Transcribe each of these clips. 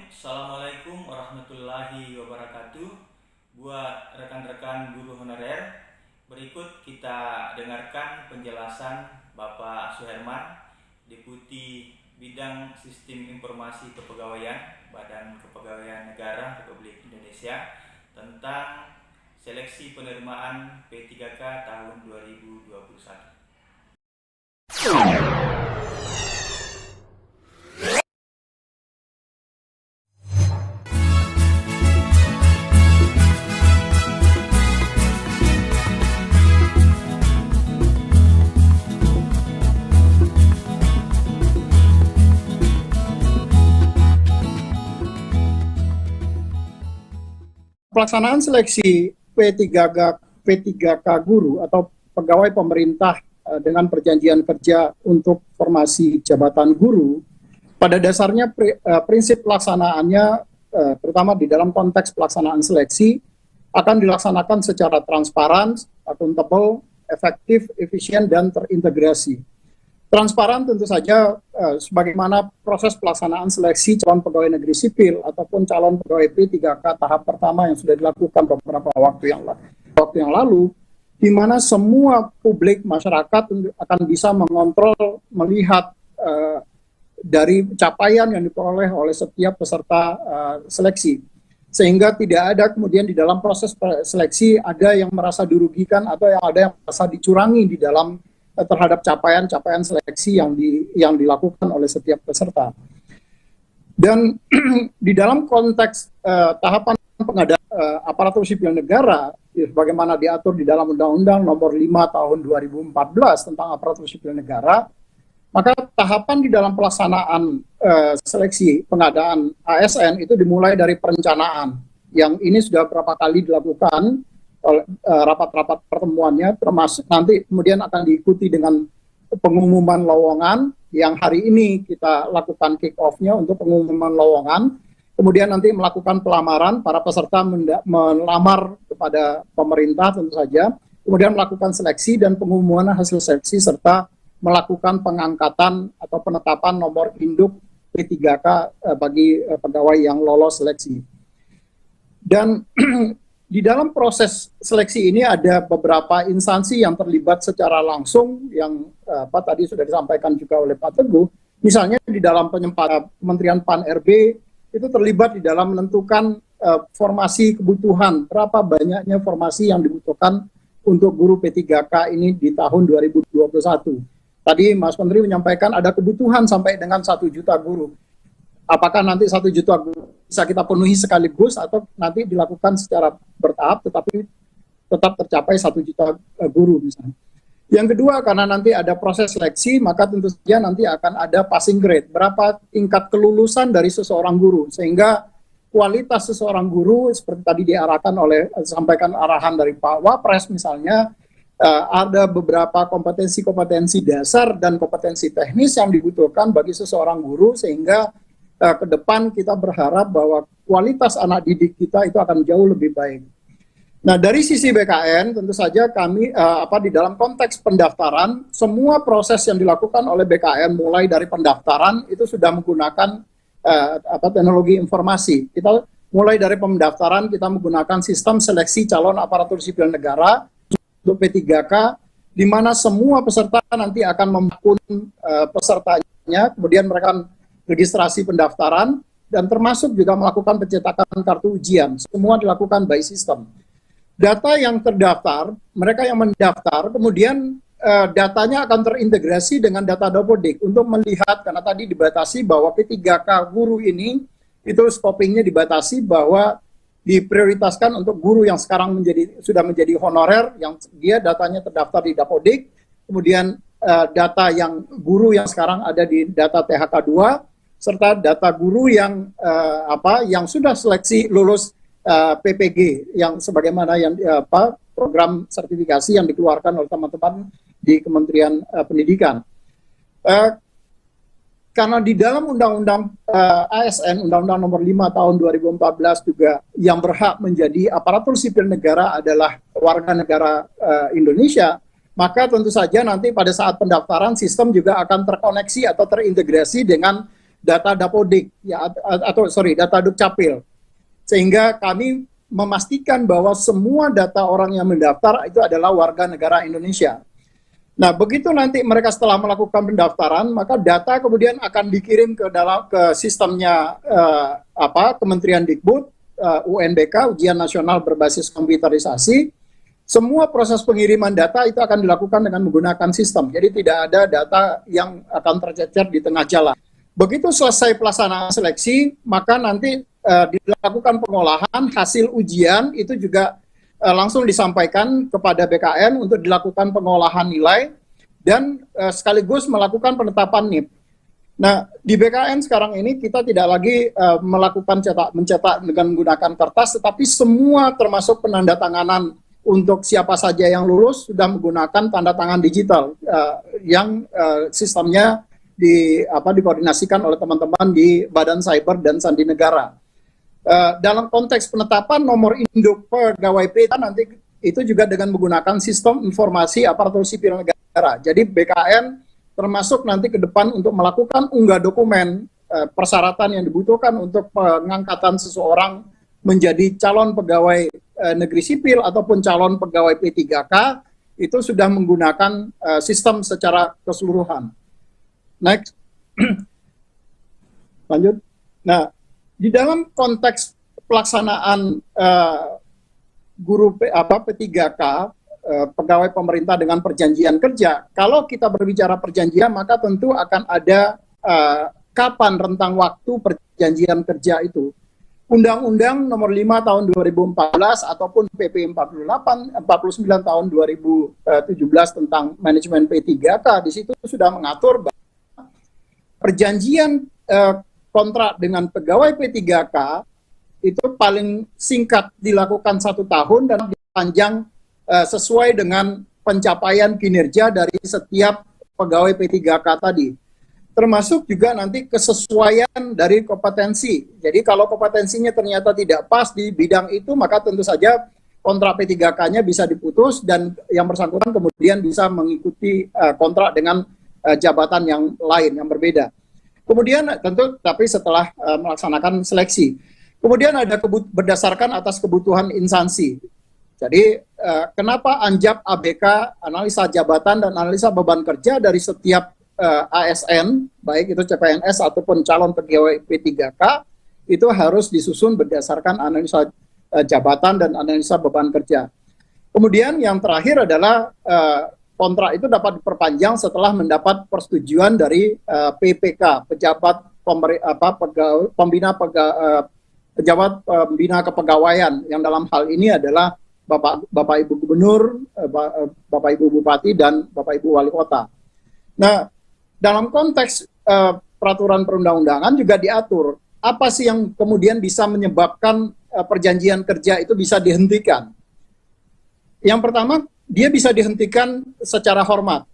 Assalamualaikum warahmatullahi wabarakatuh. Buat rekan-rekan guru honorer, berikut kita dengarkan penjelasan Bapak Suherman, Deputi Bidang Sistem Informasi Kepegawaian Badan Kepegawaian Negara Republik Indonesia tentang seleksi penerimaan P3K tahun 2021. Pelaksanaan seleksi P3K guru atau pegawai pemerintah dengan perjanjian kerja untuk formasi jabatan guru, pada dasarnya prinsip pelaksanaannya, terutama di dalam konteks pelaksanaan seleksi, akan dilaksanakan secara transparan, akuntabel, efektif, efisien, dan terintegrasi. Transparan tentu saja sebagaimana proses pelaksanaan seleksi calon pegawai negeri sipil ataupun calon pegawai P3K tahap pertama yang sudah dilakukan beberapa waktu yang lalu, di mana semua publik masyarakat akan bisa mengontrol, melihat dari capaian yang diperoleh oleh setiap peserta seleksi. Sehingga tidak ada kemudian di dalam proses seleksi ada yang merasa dirugikan atau ada yang merasa dicurangi di dalam terhadap capaian seleksi yang dilakukan oleh setiap peserta. Dan di dalam konteks tahapan pengadaan aparatur sipil negara, bagaimana diatur di dalam Undang-Undang Nomor 5 Tahun 2014 tentang aparatur sipil negara, maka tahapan di dalam pelaksanaan seleksi pengadaan ASN itu dimulai dari perencanaan, yang ini sudah beberapa kali dilakukan oleh rapat-rapat pertemuannya, termasuk nanti kemudian akan diikuti dengan pengumuman lowongan yang hari ini kita lakukan kick off-nya untuk pengumuman lowongan, kemudian nanti melakukan pelamaran, para peserta melamar kepada pemerintah tentu saja, kemudian melakukan seleksi dan pengumuman hasil seleksi serta melakukan pengangkatan atau penetapan nomor induk P3K bagi pegawai yang lolos seleksi. Dan di dalam proses seleksi ini ada beberapa instansi yang terlibat secara langsung yang tadi sudah disampaikan juga oleh Pak Teguh. Misalnya di dalam Kementerian PAN-RB itu terlibat di dalam menentukan formasi kebutuhan, berapa banyaknya formasi yang dibutuhkan untuk guru P3K ini di tahun 2021. Tadi Mas Menteri menyampaikan ada kebutuhan sampai dengan 1 juta guru. Apakah nanti 1 juta bisa kita penuhi sekaligus atau nanti dilakukan secara bertahap tetapi tetap tercapai 1 juta guru misalnya. Yang kedua, karena nanti ada proses seleksi, maka tentu saja nanti akan ada passing grade, berapa tingkat kelulusan dari seseorang guru, sehingga kualitas seseorang guru seperti tadi sampaikan arahan dari Pak Wapres misalnya, ada beberapa kompetensi-kompetensi dasar dan kompetensi teknis yang dibutuhkan bagi seseorang guru, sehingga ke depan kita berharap bahwa kualitas anak didik kita itu akan jauh lebih baik. Nah, dari sisi BKN tentu saja kami di dalam konteks pendaftaran, semua proses yang dilakukan oleh BKN mulai dari pendaftaran itu sudah menggunakan teknologi informasi. Kita mulai dari pendaftaran kita menggunakan sistem seleksi calon aparatur sipil negara untuk P3K, di mana semua peserta nanti akan membangun pesertanya, kemudian mereka registrasi pendaftaran, dan termasuk juga melakukan pencetakan kartu ujian. Semua dilakukan by system. Data yang terdaftar, mereka yang mendaftar, kemudian datanya akan terintegrasi dengan data Dapodik untuk melihat, karena tadi dibatasi bahwa P3K guru ini, itu scopingnya dibatasi bahwa diprioritaskan untuk guru yang sekarang sudah menjadi honorer, yang dia datanya terdaftar di Dapodik, kemudian data yang guru yang sekarang ada di data THK2, serta data guru yang sudah seleksi lulus PPG yang sebagaimana yang program sertifikasi yang dikeluarkan oleh teman-teman di Kementerian Pendidikan. Karena di dalam Undang-Undang ASN, Undang-Undang Nomor 5 Tahun 2014 juga yang berhak menjadi aparatur sipil negara adalah warga negara Indonesia, maka tentu saja nanti pada saat pendaftaran sistem juga akan terkoneksi atau terintegrasi dengan data Dapodik ya, atau sorry, data Dukcapil, sehingga kami memastikan bahwa semua data orang yang mendaftar itu adalah warga negara Indonesia. Nah, begitu nanti mereka setelah melakukan pendaftaran, maka data kemudian akan dikirim ke sistemnya Kementerian Dikbud, UNBK, Ujian Nasional Berbasis Komputerisasi. Semua proses pengiriman data itu akan dilakukan dengan menggunakan sistem. Jadi tidak ada data yang akan tercecer di tengah jalan. Begitu selesai pelaksanaan seleksi, maka nanti dilakukan pengolahan hasil ujian itu juga langsung disampaikan kepada BKN untuk dilakukan pengolahan nilai dan sekaligus melakukan penetapan NIP. Nah, di BKN sekarang ini kita tidak lagi melakukan mencetak dengan menggunakan kertas, tetapi semua termasuk penandatanganan untuk siapa saja yang lulus sudah menggunakan tanda tangan digital yang sistemnya dikoordinasikan oleh teman-teman di Badan Cyber dan Sandi Negara. Dalam konteks penetapan nomor induk pegawai PTA nanti itu juga dengan menggunakan sistem informasi aparatur sipil negara. Jadi BKN termasuk nanti ke depan untuk melakukan unggah dokumen persyaratan yang dibutuhkan untuk pengangkatan seseorang menjadi calon pegawai negeri sipil ataupun calon pegawai P3K itu sudah menggunakan sistem secara keseluruhan. Next. Lanjut. Nah, di dalam konteks pelaksanaan P3K, pegawai pemerintah dengan perjanjian kerja, kalau kita berbicara perjanjian, maka tentu akan ada kapan rentang waktu perjanjian kerja itu. Undang-Undang nomor 5 tahun 2014 ataupun PP 49 tahun 2017 tentang manajemen P3K, di situ sudah mengatur bahwa perjanjian kontrak dengan pegawai P3K itu paling singkat dilakukan 1 tahun dan dipanjang sesuai dengan pencapaian kinerja dari setiap pegawai P3K tadi. Termasuk juga nanti kesesuaian dari kompetensi. Jadi kalau kompetensinya ternyata tidak pas di bidang itu, maka tentu saja kontrak P3K-nya bisa diputus dan yang bersangkutan kemudian bisa mengikuti kontrak dengan jabatan yang lain, yang berbeda. Kemudian tentu tapi setelah melaksanakan seleksi. Kemudian ada berdasarkan atas kebutuhan instansi. Jadi kenapa Anjap ABK, analisa jabatan dan analisa beban kerja dari setiap ASN, baik itu CPNS ataupun calon pegawai P3K, itu harus disusun berdasarkan analisa jabatan dan analisa beban kerja. Kemudian yang terakhir adalah kontrak itu dapat diperpanjang setelah mendapat persetujuan dari PPK, pejabat pembina kepegawaian, yang dalam hal ini adalah Bapak Ibu Gubernur, Bapak Ibu Bupati, dan Bapak Ibu Wali Kota. Nah, dalam konteks peraturan perundang-undangan juga diatur apa sih yang kemudian bisa menyebabkan perjanjian kerja itu bisa dihentikan. Yang pertama, dia bisa dihentikan secara hormat.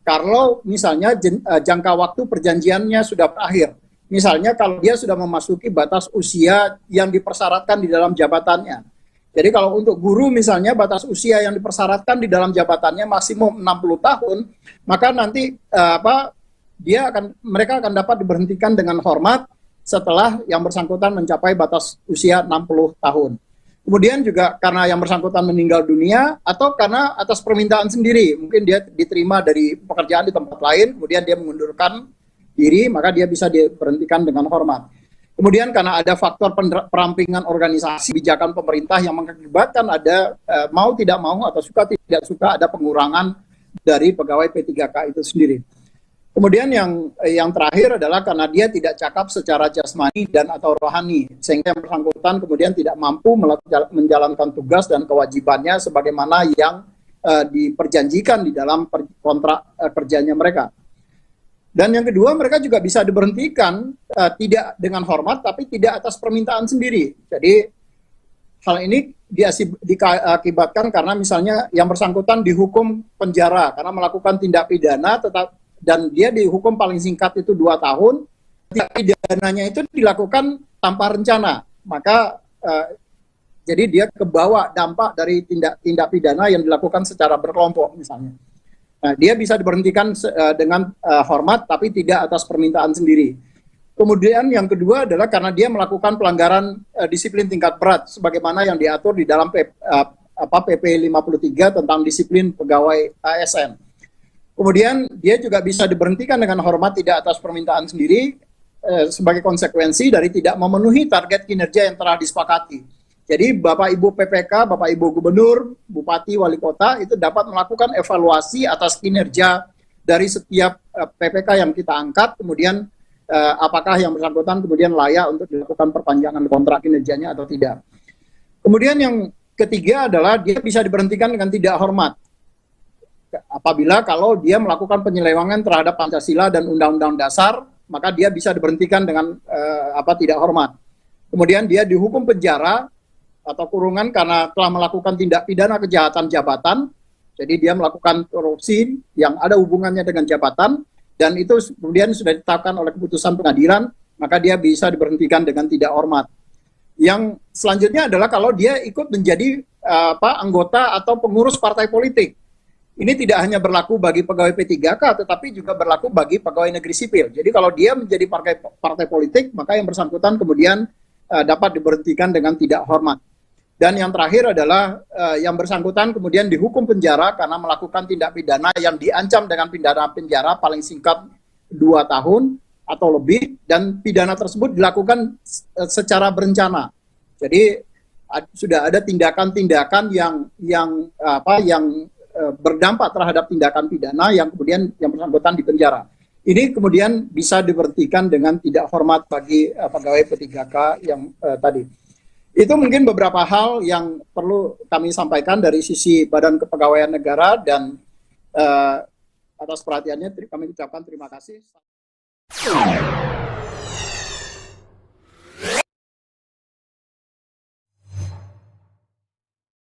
Kalau misalnya jangka waktu perjanjiannya sudah berakhir. Misalnya kalau dia sudah memasuki batas usia yang dipersyaratkan di dalam jabatannya. Jadi kalau untuk guru misalnya batas usia yang dipersyaratkan di dalam jabatannya maksimum 60 tahun, maka nanti mereka akan dapat diberhentikan dengan hormat setelah yang bersangkutan mencapai batas usia 60 tahun. Kemudian juga karena yang bersangkutan meninggal dunia atau karena atas permintaan sendiri, mungkin dia diterima dari pekerjaan di tempat lain, kemudian dia mengundurkan diri, maka dia bisa diberhentikan dengan hormat. Kemudian karena ada faktor perampingan organisasi, kebijakan pemerintah yang mengakibatkan ada mau tidak mau atau suka tidak suka ada pengurangan dari pegawai P3K itu sendiri. Kemudian yang terakhir adalah karena dia tidak cakap secara jasmani dan atau rohani, sehingga yang bersangkutan kemudian tidak mampu menjalankan tugas dan kewajibannya sebagaimana yang diperjanjikan di dalam kontrak kerjanya mereka. Dan yang kedua, mereka juga bisa diberhentikan tidak dengan hormat, tapi tidak atas permintaan sendiri. Jadi hal ini diakibatkan karena misalnya yang bersangkutan dihukum penjara karena melakukan tindak pidana, dan dia dihukum paling singkat itu 2 tahun, tindak pidananya itu dilakukan tanpa rencana, maka jadi dia kebawa dampak dari tindak pidana yang dilakukan secara berkelompok misalnya. Nah, dia bisa diberhentikan dengan hormat, tapi tidak atas permintaan sendiri. Kemudian yang kedua adalah karena dia melakukan pelanggaran disiplin tingkat berat sebagaimana yang diatur di dalam PP 53 tentang disiplin pegawai ASN. Kemudian dia juga bisa diberhentikan dengan hormat tidak atas permintaan sendiri sebagai konsekuensi dari tidak memenuhi target kinerja yang telah disepakati. Jadi Bapak Ibu PPK, Bapak Ibu Gubernur, Bupati, Wali Kota itu dapat melakukan evaluasi atas kinerja dari setiap PPK yang kita angkat, kemudian apakah yang bersangkutan kemudian layak untuk dilakukan perpanjangan kontrak kinerjanya atau tidak. Kemudian yang ketiga adalah dia bisa diberhentikan dengan tidak hormat apabila kalau dia melakukan penyelewengan terhadap Pancasila dan Undang-Undang Dasar, maka dia bisa diberhentikan dengan tidak hormat. Kemudian dia dihukum penjara atau kurungan karena telah melakukan tindak pidana kejahatan jabatan. Jadi dia melakukan korupsi yang ada hubungannya dengan jabatan, dan itu kemudian sudah ditetapkan oleh keputusan pengadilan, maka dia bisa diberhentikan dengan tidak hormat. Yang selanjutnya adalah kalau dia ikut menjadi anggota atau pengurus partai politik. Ini tidak hanya berlaku bagi pegawai P3K, tetapi juga berlaku bagi pegawai negeri sipil. Jadi kalau dia menjadi partai politik, maka yang bersangkutan kemudian dapat diberhentikan dengan tidak hormat. Dan yang terakhir adalah yang bersangkutan kemudian dihukum penjara karena melakukan tindak pidana yang diancam dengan pidana penjara paling singkat 2 tahun atau lebih, dan pidana tersebut dilakukan secara berencana. Jadi sudah ada tindakan-tindakan yang berdampak terhadap tindakan pidana yang kemudian yang bersangkutan dipenjara. Ini kemudian bisa diberhentikan dengan tidak hormat bagi pegawai P3K yang tadi. Itu mungkin beberapa hal yang perlu kami sampaikan dari sisi Badan Kepegawaian Negara, dan atas perhatiannya kami ucapkan terima kasih.